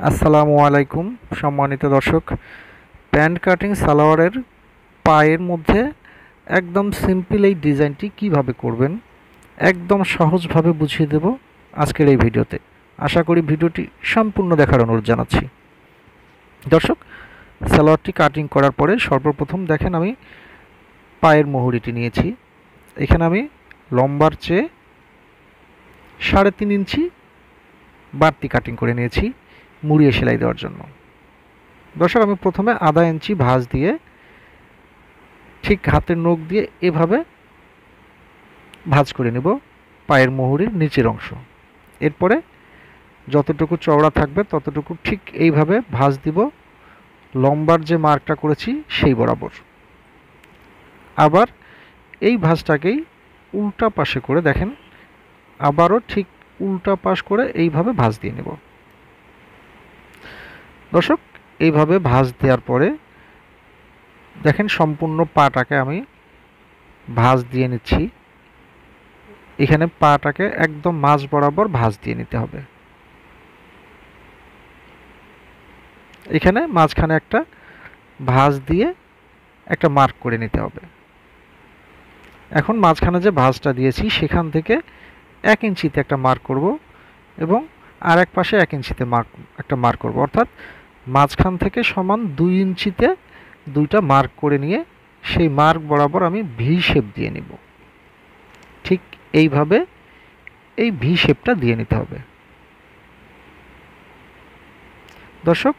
আসসালামু আলাইকুম সম্মানিত দর্শক। প্যান্ট কাটিং সালোয়ারের পায়ের মধ্যে একদম সিম্পল এই ডিজাইনটি কিভাবে করবেন একদম সহজভাবে বুঝিয়ে দেব আজকের এই ভিডিওতে। আশা করি ভিডিওটি সম্পূর্ণ দেখার অনুরোধ জানাচ্ছি। দর্শক, সালোয়ারটি কাটিং করার পরে সর্বপ্রথম দেখেন আমি পায়ের মুহুরিটি নিয়েছি। এখানে আমি লম্বার চেয়ে 3.5 ইঞ্চি বাড়তি কাটিং করে নিয়েছি মুড়িয়ে সেলাই দেওয়ার জন্য। দর্শক, আমি প্রথমে আধা ইঞ্চি ভাঁজ দিয়ে ঠিক হাতের নখ দিয়ে এভাবে ভাঁজ করে নেব পায়ের মুহুরির নিচের অংশ। এরপরে যতটুকু চওড়া থাকবে ততটুকু ঠিক এইভাবে ভাঁজ দিব লম্বার যে মার্কটা করেছি সেই বরাবর। আবার এই ভাঁজটাকেই উল্টা পাশে করে দেখেন, আবারও ঠিক উল্টা পাশ করে এইভাবে ভাঁজ দিয়ে নেব। দর্শক, এইভাবে ভাঁজ দেওয়ার পরে দেখেন সম্পূর্ণ পাটাকে আমি ভাঁজ দিয়ে নিচ্ছি। এখানে পাটাকে একদম মাঝ বরাবর ভাঁজ দিয়ে নিতে হবে। এখানে মাঝখানে একটা ভাঁজ দিয়ে একটা মার্ক করে নিতে হবে। এখন মাঝখানে যে ভাঁজটা দিয়েছি সেখান থেকে 1 ইঞ্চিতে একটা মার্ক করব এবং আর এক পাশে 1 ইঞ্চিতে একটা মার্ক করব, অর্থাৎ মাঝখান থেকে সমান 2 ইঞ্চিতে দুইটা মার্ক করে নিয়ে সেই মার্ক বরাবর আমি ভি শেপ দিয়ে নিব। ঠিক এইভাবে এই ভি শেপটা দিয়ে নিতে হবে। দর্শক,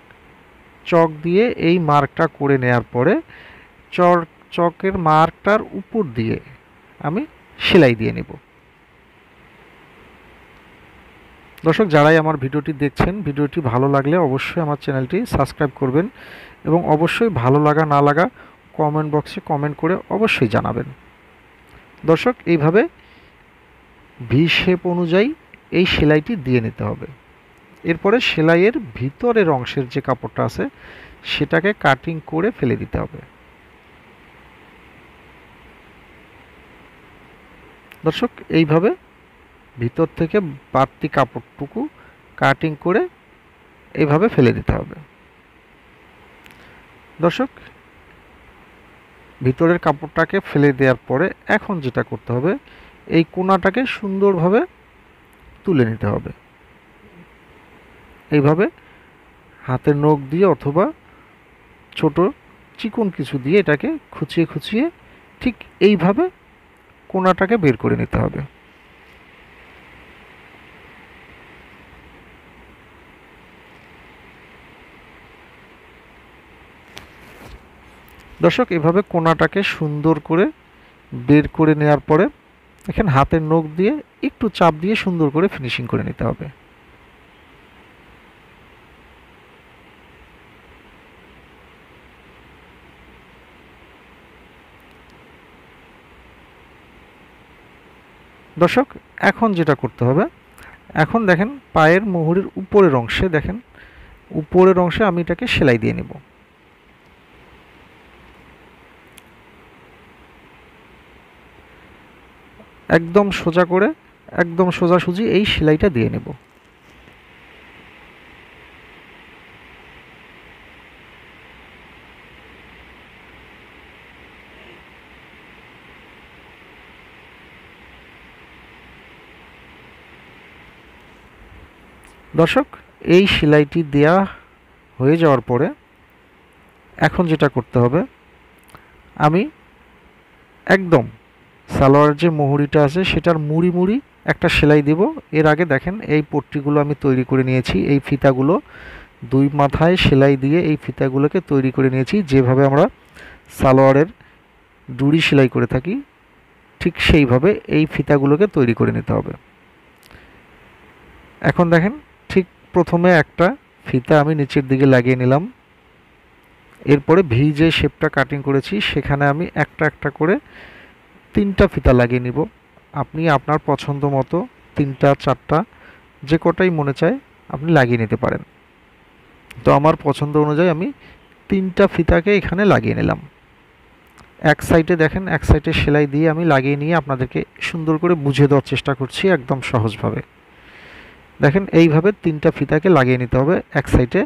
চক দিয়ে এই মার্কটা করে নেওয়ার পরে চকের মার্কটার উপর দিয়ে আমি সেলাই দিয়ে নেব। দর্শক, যারাই আমার ভিডিওটি দেখছেন, ভিডিওটি ভালো লাগলে অবশ্যই আমার চ্যানেলটি সাবস্ক্রাইব করবেন এবং অবশ্যই ভালো লাগা না লাগা কমেন্ট বক্সে কমেন্ট করে অবশ্যই জানাবেন। দর্শক, এইভাবে ভি শেপ অনুযায়ী এই সেলাইটি দিয়ে নিতে হবে। এরপরে সেলাইয়ের ভিতরের অংশের যে কাপড়টা আছে সেটাকে কাটিং করে ফেলে দিতে হবে। দর্শক, এইভাবে ভিতর থেকে বাড়তি কাপড়টুকু কাটিং করে এইভাবে ফেলে দিতে হবে। দর্শক, ভিতরের কাপড়টাকে ফেলে দেওয়ার পরে এখন যেটা করতে হবে, এই কোণাটাকে সুন্দরভাবে তুলে নিতে হবে। এইভাবে হাতের নখ দিয়ে অথবা ছোট চিকন কিছু দিয়ে এটাকে খুঁচিয়ে খুঁচিয়ে ঠিক এইভাবে কোণাটাকে বের করে নিতে হবে। দর্শক, এভাবে কোণাটাকে সুন্দর করে বের করে নেওয়ার পরে এখানে হাতের নখ দিয়ে একটু চাপ দিয়ে সুন্দর করে ফিনিশিং করে নিতে হবে। দর্শক, এখন যেটা করতে হবে, এখন দেখেন পায়ের মুহুরির উপরের অংশে দেখেন উপরের অংশে আমি এটাকে সেলাই দিয়ে নেব। একদম সোজা করে একদম সোজাসুজি এই সেলাইটা দিয়ে নেব। দর্শক, এই সেলাইটি দেয়া হয়ে যাওয়ার পরে এখন যেটা করতে হবে, আমি একদম সালোয়ারের যে মুহুরিটা আছে সেটার মুড়ি মুড়ি একটা সেলাই দেব। এর আগে দেখেন এই পট্টিগুলো আমি তৈরি করে নিয়েছি। এই ফিতাগুলো দুই মাথায় সেলাই দিয়ে এই ফিতাগুলোকে তৈরি করে নিয়েছি, যেভাবে আমরা সালোয়ারের ডুরি সেলাই করে থাকি ঠিক সেইভাবে এই ফিতাগুলোকে তৈরি করে নিতে হবে। এখন দেখেন ঠিক প্রথমে একটা ফিতা আমি নিচের দিকে লাগিয়ে নিলাম। এরপরে ভি যে শেপটা কাটিং করেছি সেখানে আমি একটা একটা করে 3টা ফিতা লাগিয়ে নিব। আপনি আপনার পছন্দ মতো 3টা 4টা যে কটাই মনে চায় আপনি লাগিয়ে নিতে পারেন। তো আমার পছন্দ অনুযায়ী আমি 3টা ফিতাকে এখানে লাগিয়ে নিলাম। এক সাইডে দেখেন, এক সাইডে সেলাই দিয়ে আমি লাগিয়ে নিয়ে আপনাদেরকে সুন্দর করে বুঝিয়ে দেওয়ার চেষ্টা করছি একদম সহজভাবে। দেখেন এইভাবে 3টা ফিতাকে লাগিয়ে নিতে হবে এক সাইডে।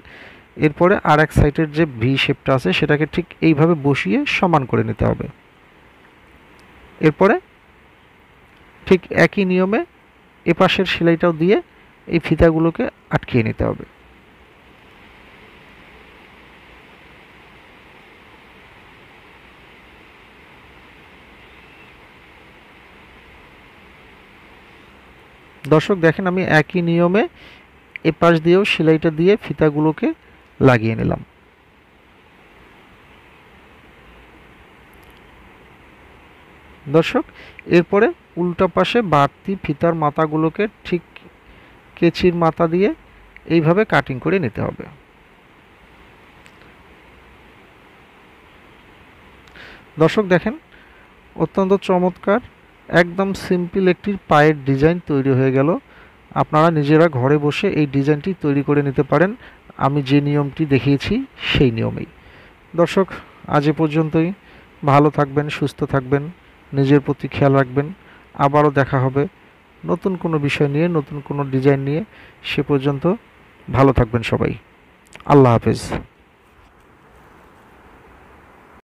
এরপরে আর এক সাইডের যে ভি শেপটা আছে সেটাকে ঠিক এইভাবে বসিয়ে সমান করে নিতে হবে। এরপরে ঠিক একই নিয়মে এপাশের সেলাইটাও দিয়ে এই ফিতাগুলোকে আটকিয়ে নিতে হবে। দর্শক দেখেন আমি একই নিয়মে এপাশ দিয়েও সেলাইটা দিয়ে ফিতাগুলোকে লাগিয়ে নিলাম। দর্শক এরপরে উল্টা পাশে বাড়তি ফিতার মাথাগুলোকে ঠিক কেচির মাথা দিয়ে এইভাবে কাটিং করে নিতে হবে। দর্শক দেখেন অত্যন্ত চমৎকার একদম সিম্পল একটি পায়ের ডিজাইন তৈরি হয়ে গেল। আপনারা নিজেরা ঘরে বসে এই ডিজাইনটি তৈরি করে নিতে পারেন আমি যে নিয়মটি দেখিয়েছি সেই নিয়মেই। দর্শক আজ এ পর্যন্তই। ভালো থাকবেন, সুস্থ থাকবেন, নিজের প্রতি খেয়াল রাখবেন। আবারও দেখা হবে নতুন কোনো বিষয় নিয়ে, নতুন কোনো ডিজাইন নিয়ে। সে পর্যন্ত ভালো থাকবেন সবাই। আল্লাহ হাফেজ।